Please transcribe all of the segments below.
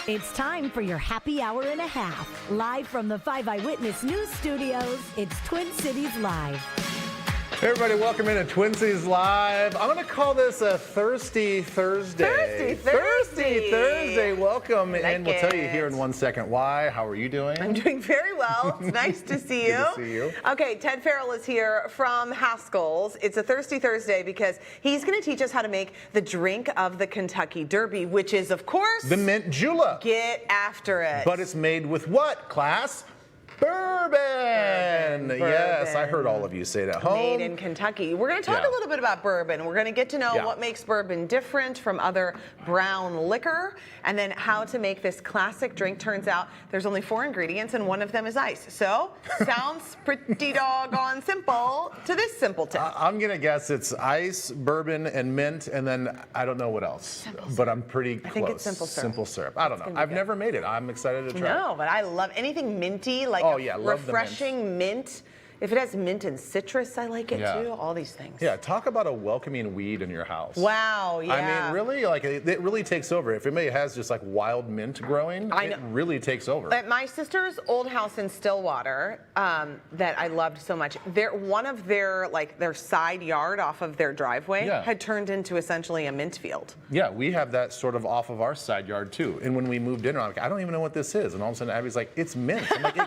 It's time for your happy hour and a half. Live from the 5 Eyewitness News Studios, it's Twin Cities Live. Hey everybody, welcome into Twin Cities Live. I'm going to call this a Thirsty Thursday. Thirsty Thursday. Welcome, and we'll tell you here in 1 second why. How are you doing? I'm doing very well. It's nice to see you. Good to see you. Okay, Ted Farrell is here from Haskell's. It's a Thirsty Thursday because he's going to teach us how to make the drink of the Kentucky Derby, which is, of course, the mint julep. Get after it. But it's made with what, class? Bourbon. Yes, I heard all of you say it at home. Made in Kentucky. We're going to talk a little bit about bourbon. We're going to get to know what makes bourbon different from other brown liquor, and then how to make this classic drink. Turns out there's only 4 ingredients, and one of them is ice. So, sounds pretty doggone simple to this simple tip. I'm going to guess it's ice, bourbon, and mint, and then I don't know what else. But I'm pretty close. I think it's simple syrup. Simple syrup. I don't know. I've never made it. I'm excited to try it. No, but I love anything minty, like refreshing mint. If it has mint and citrus, I like it too. All these things. Yeah, talk about a welcoming weed in your house. Wow, yeah. I mean, really, like it really takes over. If anybody has just like wild mint growing, it really takes over. At my sister's old house in Stillwater, that I loved so much, one of their side yard off of their driveway had turned into essentially a mint field. Yeah, we have that sort of off of our side yard too. And when we moved in, I'm like, I don't even know what this is. And all of a sudden, Abby's like, it's mint. I'm like,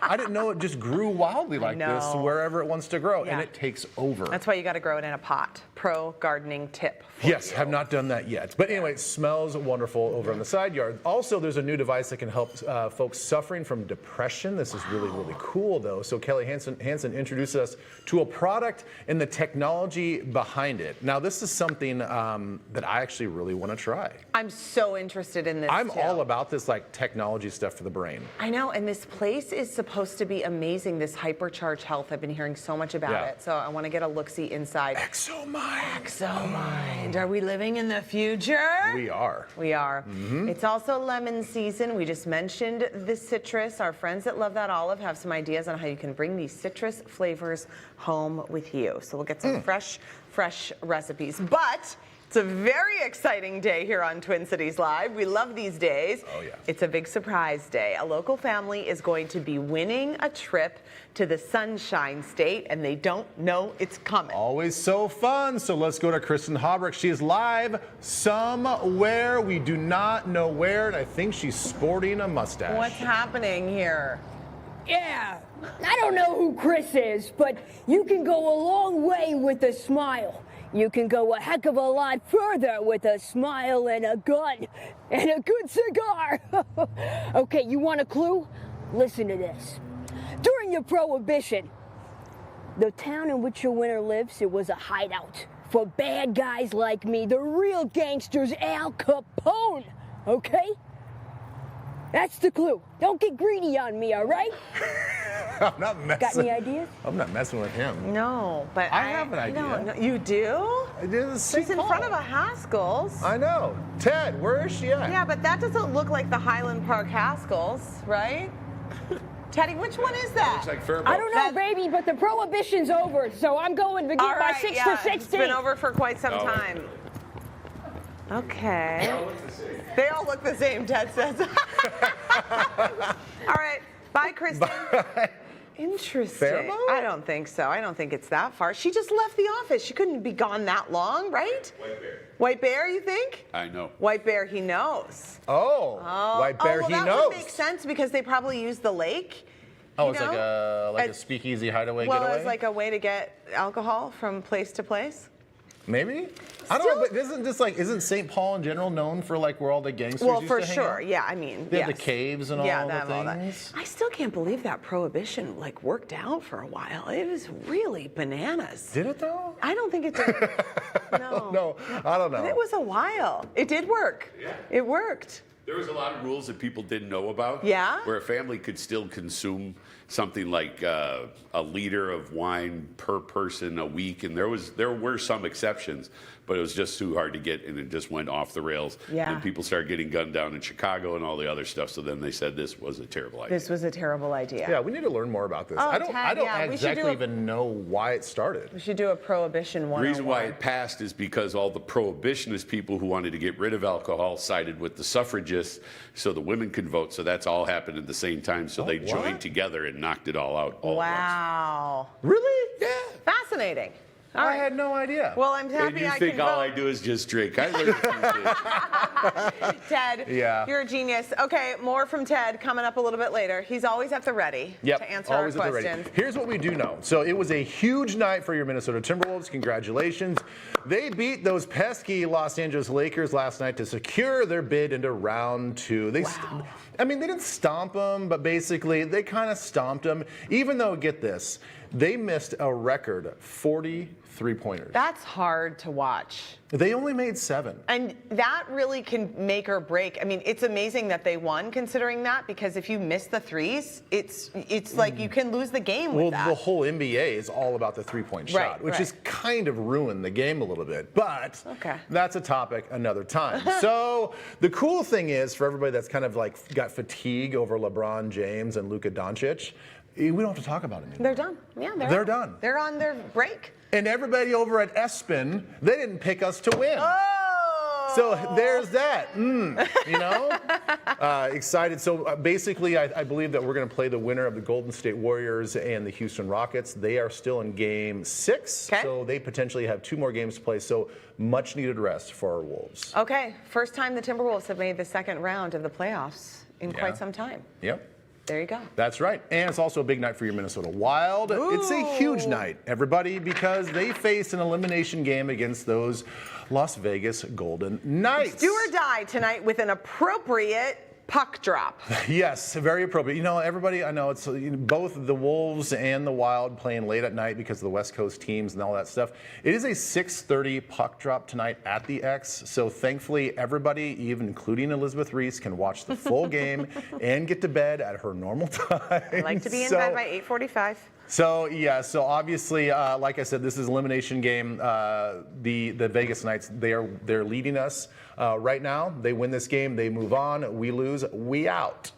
I didn't know it just grew wildly like this wherever it wants to grow, and it takes over. That's why you got to grow it in a pot. Pro gardening tip. Yes, have not done that yet. But anyway, it smells wonderful over on the side yard. Also, there's a new device that can help folks suffering from depression. This is really, really cool, though. So Kelly Hansen introduced us to a product and the technology behind it. Now, this is something that I actually really want to try. I'm so interested in this, I'm all about this like technology stuff for the brain. I know, and this place is supposed to be amazing, this Hypercharge Health. I've been hearing so much about it, so I want to get a look-see inside. ExoMind. Are we living in the future? We are. We are. It's also lemon season. We just mentioned the citrus. Our friends at Love That Olive have some ideas on how you can bring these citrus flavors home with you. So we'll get some fresh recipes. But it's a very exciting day here on Twin Cities Live. We love these days. Oh, yeah. It's a big surprise day. A local family is going to be winning a trip to the Sunshine State, and they don't know it's coming. Always so fun. So let's go to Kristen Haubrich. She is live somewhere. We do not know where, and I think she's sporting a mustache. What's happening here? Yeah, I don't know who Chris is, but you can go a long way with a smile. You can go a heck of a lot further with a smile and a gun and a good cigar. Okay, you want a clue? Listen to this. During the Prohibition, the town in which your winner lives, it was a hideout for bad guys like me, the real gangsters, Al Capone, okay? That's the clue. Don't get greedy on me, all right? I'm not messing. Got any ideas? I'm not messing with him. No, but I have an idea. No, you do? She's in front of a Haskell's. I know. Ted, where is she at? Yeah, but that doesn't look like the Highland Park Haskell's, right? Teddy, which one is that? Looks like Fairboat. I don't know, baby, but the Prohibition's over, so I'm going to get my 6 for 16. It's been over for quite some time. Okay. They all look the same, Ted says. All right. Bye, Kristen. Bye. Interesting. Fairboat? I don't think so. I don't think it's that far. She just left the office. She couldn't be gone that long, right? White Bear. White Bear, you think? I know. White Bear, he knows. White Bear, he that knows. would make sense because they probably use the lake. Oh, it's like a speakeasy hideaway getaway? Well, it's like a way to get alcohol from place to place. Maybe? I don't know, but isn't St. Paul in general known for like where all the gangsters used to hang out? Yeah, I mean, They have the caves and all the things. I still can't believe that Prohibition like worked out for a while. It was really bananas. Did it though? I don't think it did. No. No, I don't know. It was a while. It did work. Yeah. It worked. There was a lot of rules that people didn't know about. Yeah? Where a family could still consume something like a liter of wine per person a week, and there were some exceptions. but it was just too hard to get, and it just went off the rails. Yeah. And people started getting gunned down in Chicago and all the other stuff. So then they said this was a terrible idea. This was a terrible idea. Yeah, we need to learn more about this. Oh, I don't Ted, yeah, we should exactly do a- even know why it started. We should do a prohibition The 101. reason why it passed is because all the prohibitionist people who wanted to get rid of alcohol sided with the suffragists so the women could vote. So that's all happened at the same time. So they joined together and knocked it all out all at Wow. Really? once. Yeah. Fascinating. All I right. had no idea. Well, I'm And happy you I think can all vote. I do is just drink. I learned a few things. Ted, Yeah. you're a genius. Okay, more from Ted coming up a little bit later. He's always at the ready Yep, to answer always our at the ready. questions. Here's what we do know. So it was a huge night for your Minnesota Timberwolves. Congratulations. They beat those pesky Los Angeles Lakers last night to secure their bid into round 2. They I mean, they didn't stomp them, but basically they kind of stomped them, even though, get this, they missed a record 40 three-pointers. That's hard to watch. They only made 7. And that really can make or break. I mean, it's amazing that they won considering that, because if you miss the threes, it's like you can lose the game with Well, that. the whole NBA is all about the three-point shot, Right, which right. has kind of ruined the game a little bit. But Okay. that's a topic another time. So the cool thing is, for everybody that's kind of like got fatigue over LeBron James and Luka Doncic, we don't have to talk about it anymore. They're done. Yeah, They're done. They're on their break. And everybody over at ESPN, they didn't pick us to win. Oh! So there's that. You know? Excited. So basically, I believe that we're going to play the winner of the Golden State Warriors and the Houston Rockets. They are still in game 6. Okay. So they potentially have 2 more games to play. So much needed rest for our Wolves. Okay, first time the Timberwolves have made the second round of the playoffs in Yeah. quite some time. Yep. There you go. That's right. And it's also a big night for your Minnesota Wild. It's a huge night, everybody, because they face an elimination game against those Las Vegas Golden Knights. Do or die tonight with an appropriate puck drop. Yes, very appropriate. You know, everybody, I know it's both the Wolves and the Wild playing late at night because of the West Coast teams and all that stuff. It is a 6:30 puck drop tonight at the X. So thankfully, everybody, even including Elizabeth Reese, can watch the full game and get to bed at her normal time. I like to be in bed by 8:45. So yeah, so obviously, like I said, this is elimination game. The Vegas Knights, they're leading us right now. They win this game, they move on. We lose, we out.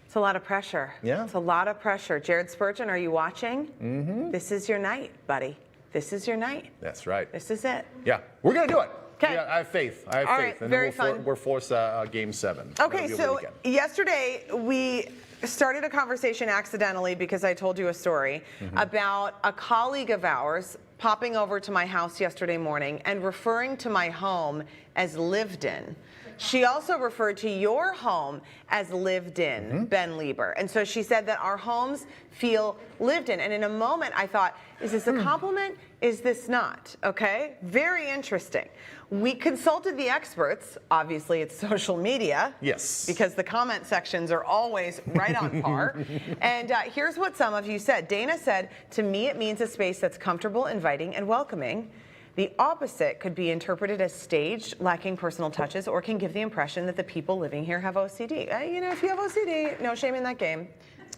It's a lot of pressure. Yeah. It's a lot of pressure. Jared Spurgeon, are you watching? Mm-hmm. This is your night, buddy. This is your night. That's right. This is it. Yeah, we're gonna do it. 'Kay. Yeah, I have faith. I have All faith, right, and very then fun. we're forced game 7. Okay, That'll be over the so weekend. yesterday we started a conversation accidentally because I told you a story about a colleague of ours popping over to my house yesterday morning and referring to my home as lived in. She also referred to your home as lived in, Ben Lieber. And so she said that our homes feel lived in. And in a moment I thought, is this a compliment? Is this not? Okay, very interesting. We consulted the experts. Obviously, it's social media. Yes. Because the comment sections are always right on par. And here's what some of you said. Dana said, to me, it means a space that's comfortable, inviting, and welcoming. The opposite could be interpreted as staged, lacking personal touches, or can give the impression that the people living here have OCD. You know, if you have OCD, no shame in that game.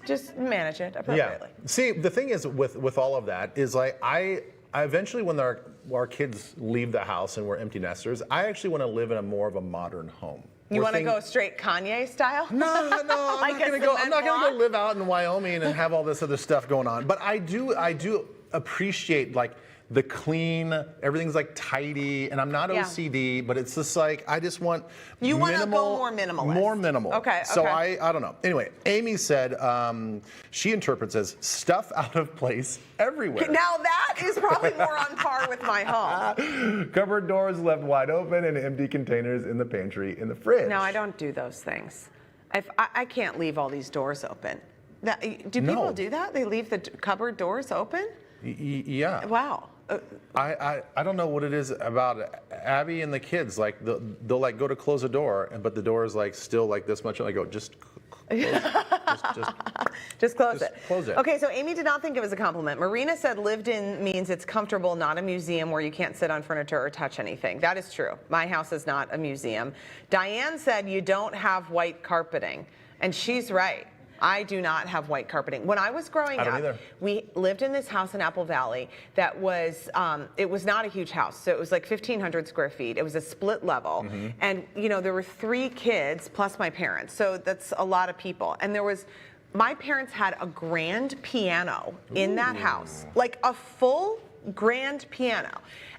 Just manage it appropriately. Yeah. See, the thing is with all of that is like I eventually, when our kids leave the house and we're empty nesters, I actually want to live in a more of a modern home. You want to go straight Kanye style? No, I'm Like not a gonna go. I'm cement not gonna block? go live out in Wyoming and have all this other stuff going on. But I do appreciate like the clean. Everything's like tidy, and I'm not Yeah. OCD, but it's just like I just want. You wanna go minimal, more minimalist. More minimal. Okay, So okay. I don't know. Anyway, Amy said she interprets as stuff out of place everywhere. Now that is probably more on par with my home. Cupboard doors left wide open and empty containers in the pantry, in the fridge. No, I don't do those things. I can't leave all these doors open. Do people No. do that? They leave the cupboard doors open? Yeah. Wow. I don't know what it is about Abby and the kids. Like they'll like go to close a door, but the door is like still like this much. And I go, just close it. Just close Just it. close it. Okay, so Amy did not think it was a compliment. Marina said lived in means it's comfortable, not a museum where you can't sit on furniture or touch anything. That is true. My house is not a museum. Diane said you don't have white carpeting, and she's right. I do not have white carpeting. When I was growing I don't up, either. we lived in this house in Apple Valley that was, it was not a huge house. So it was like 1,500 square feet. It was a split level. And, you know, there were 3 kids plus my parents. So that's a lot of people. And my parents had a grand piano in that house, like a full grand piano.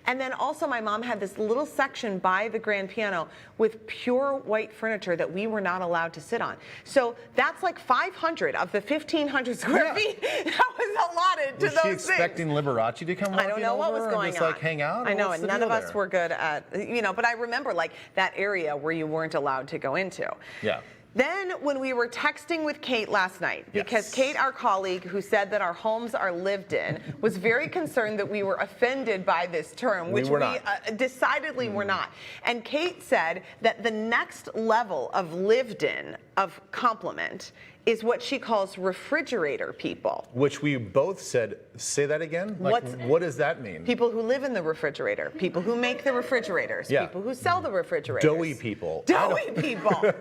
And then also my mom had this little section by the grand piano with pure white furniture that we were not allowed to sit on. So that's like 500 of the 1,500 square feet that was allotted to Was those she things. expecting Liberace to come I don't walking know what over was and going just on. like hang out? I or know, what's and the none of deal us there? were good at, you know, but I remember like that area where you weren't allowed to go into. Yeah. Then when we were texting with Kate last night, because Yes. Kate, our colleague who said that our homes are lived in, was very concerned that we were offended by this term, which were not. decidedly were not. And Kate said that the next level of lived in, of compliment, is what she calls refrigerator people. Which we both said, say that again? Like, what does that mean? People who live in the refrigerator, people who make the refrigerators, Yeah. people who sell the refrigerators. Doughy people. Doughy people.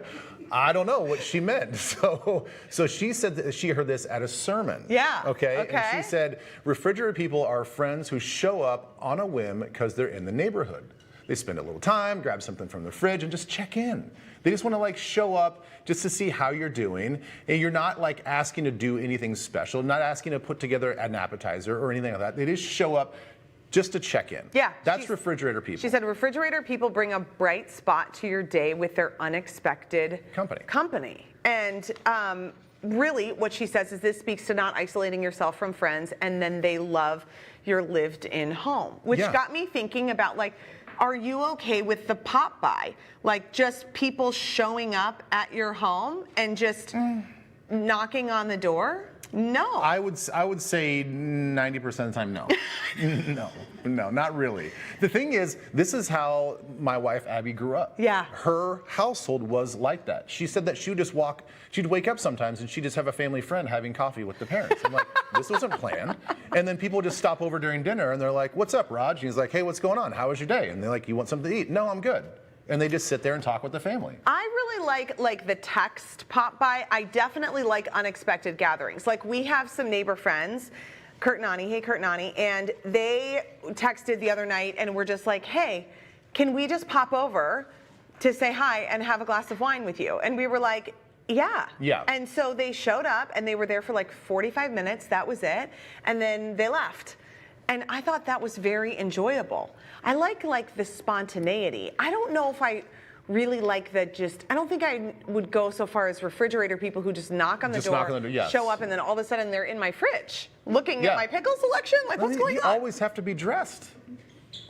I don't know what she meant. So she said that she heard this at a sermon. Yeah. Okay. And she said, refrigerator people are friends who show up on a whim because they're in the neighborhood. They spend a little time, grab something from the fridge, and just check in. They just want to like show up just to see how you're doing. And you're not like asking to do anything special, not asking to put together an appetizer or anything like that. They just show up just to check in. Yeah. That's refrigerator people. She said refrigerator people bring a bright spot to your day with their unexpected company. And really what she says is this speaks to not isolating yourself from friends, and then they love your lived in home, which got me thinking about like, are you okay with the pop by? Like just people showing up at your home and just knocking on the door? No. I would say 90% of the time, no. No, not really. The thing is, this is how my wife Abby grew up. Yeah. Her household was like that. She said that she would just she'd wake up sometimes and she'd just have a family friend having coffee with the parents. I'm like, this wasn't planned. And then people just stop over during dinner and they're like, what's up, Raj? And he's like, hey, what's going on? How was your day? And they're like, you want something to eat? No, I'm good. And they just sit there and talk with the family. I really like the text pop by. I definitely like unexpected gatherings. Like we have some neighbor friends, Kurt and Ani, hey Kurt and Ani, and they texted the other night and were just like, hey, can we just pop over to say hi and have a glass of wine with you? And we were like, yeah. And so they showed up and they were there for like 45 minutes, that was it, and then they left. And I thought that was very enjoyable. I like the spontaneity. I don't know if I really like the I don't think I would go so far as refrigerator people who just knock on the door, show up, and then all of a sudden they're in my fridge looking at my pickle selection. Like, what's going on? You always have to be dressed.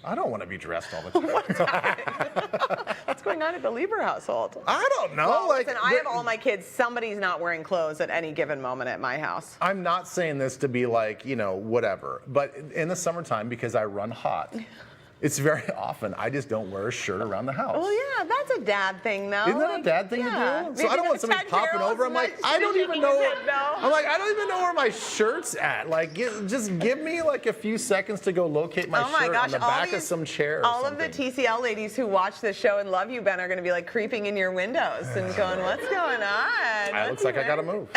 I don't want to be dressed all the time. What's going on at the Lieber household? I don't know. Well, listen, I have all my kids. Somebody's not wearing clothes at any given moment at my house. I'm not saying this to be like, you know, whatever. But in the summertime, because I run hot, it's very often I just don't wear a shirt around the house. Well, yeah, that's a dad thing, though. Isn't that a dad thing to do? So I don't want somebody popping over. I'm like, I don't even know. I'm like, I don't even know where my shirt's at. Like, just give me like a few seconds to go locate my shirt on the back of some chair. All of the TCL ladies who watch this show and love you, Ben, are going to be like creeping in your windows and going, "What's going on?" It looks like I got to move.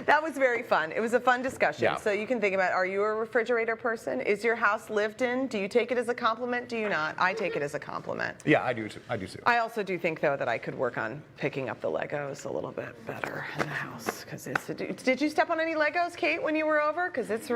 That was very fun. It was a fun discussion. Yeah. So you can think about: are you a refrigerator person? Is your house lived in? Do you take it as a compliment? Do you not? I take it as a compliment. Yeah, I do too. I also do think, though, that I could work on picking up the Legos a little bit better in the house. Because did you step on any Legos, Kate, when you were over? Because it's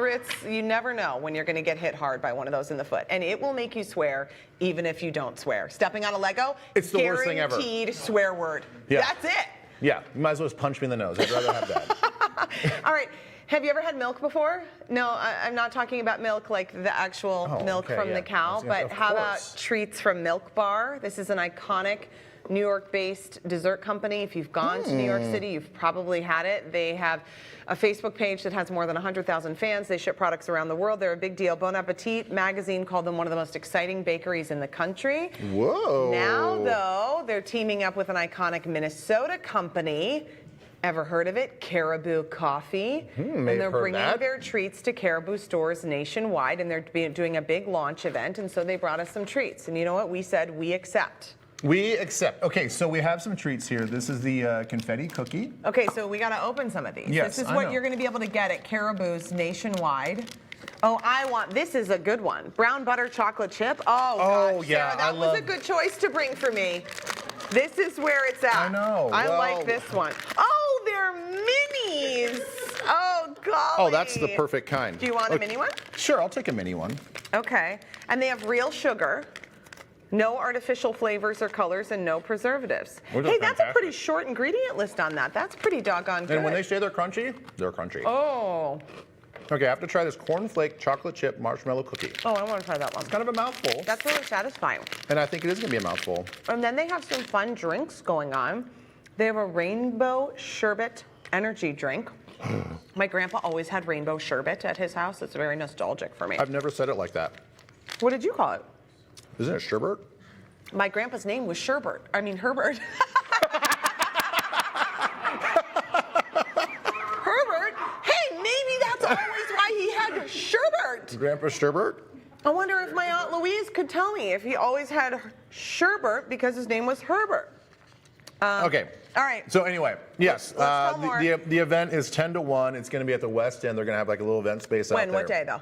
you never know when you're going to get hit hard by one of those in the foot, and it will make you swear even if you don't swear. Stepping on a Lego, it's the worst thing ever. Guaranteed swear word. Yeah. That's it. Yeah, you might as well just punch me in the nose. I'd rather have that. All right. Have you ever had milk before? No, I'm not talking about milk like the actual milk from the cow, but how about treats from Milk Bar? This is an iconic New York-based dessert company. If you've gone to New York City, you've probably had it. They have a Facebook page that has more than 100,000 fans. They ship products around the world. They're a big deal. Bon Appetit magazine called them one of the most exciting bakeries in the country. Whoa. Now, though, they're teaming up with an iconic Minnesota company. Ever heard of it? Caribou Coffee. And they're bringing their treats to Caribou stores nationwide, and they're doing a big launch event, and so they brought us some treats. And you know what? We said we accept. We accept. Okay, so we have some treats here. This is the confetti cookie. Okay, so we got to open some of these. Yes, this is I what know. you're going to be able to get at Caribou's nationwide. Oh, this is a good one. Brown butter chocolate chip. Oh, gosh, yeah, Sarah, that was a good choice to bring for me. This is where it's at. I know. I Well- like this one. Oh, they're minis. Oh, golly. Oh, that's the perfect kind. Do you want a mini one? Sure, I'll take a mini one. Okay. And they have real sugar, no artificial flavors or colors, and no preservatives. Those are Hey, that's a pretty fantastic. short ingredient list on that. That's pretty doggone good. And when they say they're crunchy, they're crunchy. Oh. Okay, I have to try this cornflake chocolate chip marshmallow cookie. Oh, I want to try that one. Kind of a mouthful. That's really satisfying. And I think it is going to be a mouthful. And then they have some fun drinks going on. They have a rainbow sherbet energy drink. My grandpa always had rainbow sherbet at his house. It's very nostalgic for me. I've never said it like that. What did you call it? Isn't it sherbet? My grandpa's name was Sherbert. I mean, Herbert. Herbert? Hey, maybe that's always why he had Sherbert. Grandpa Sherbert? I wonder if my Aunt Louise could tell me if he always had Sherbert because his name was Herbert. Okay. All right. So anyway, yes, Let's tell more. the event is 10 to 1. It's going to be at the West End. They're going to have like a little event space out there. When? What day, though?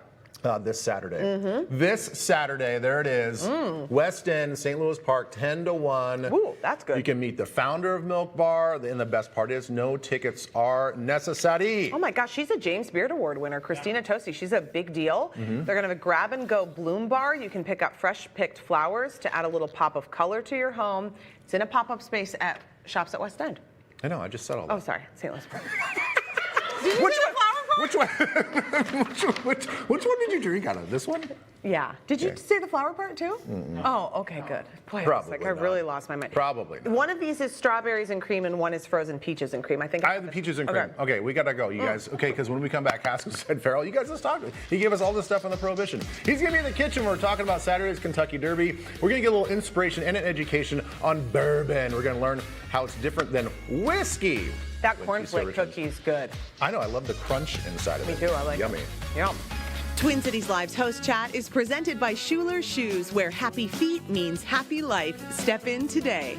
This Saturday. This Saturday, there it is. West End, St. Louis Park, 10 to 1. Ooh, that's good. You can meet the founder of Milk Bar, and the best part is no tickets are necessary. Oh my gosh, she's a James Beard Award winner, Christina Tosi. She's a big deal. They're going to have a grab and go bloom bar. You can pick up fresh picked flowers to add a little pop of color to your home. It's in a pop-up space at Shops at West End. I know, I just said all that. Oh, sorry, St. Louis Park. Did you say the flower part? Which one? which one did you drink out of? This one? Yeah. Did you say the flower part too? Oh, okay, good. Boy, Probably I not. really lost my mind. Probably not. One of these is strawberries and cream, and one is frozen peaches and cream. I think I have the peaches and cream. Okay, we gotta go, you guys. Okay, because when we come back, Haskell said, Farrell, you guys just talk. He gave us all this stuff on the Prohibition. He's gonna be in the kitchen. We're talking about Saturday's Kentucky Derby. We're gonna get a little inspiration and an education on bourbon. We're gonna learn how it's different than whiskey. that with these cornflake celebrations. cookie is good. I know, I love the crunch inside of Me it. too. I like Yummy. it. Yum. Twin Cities Live's host chat is presented by Schuler Shoes, where happy feet means happy life. Step in today.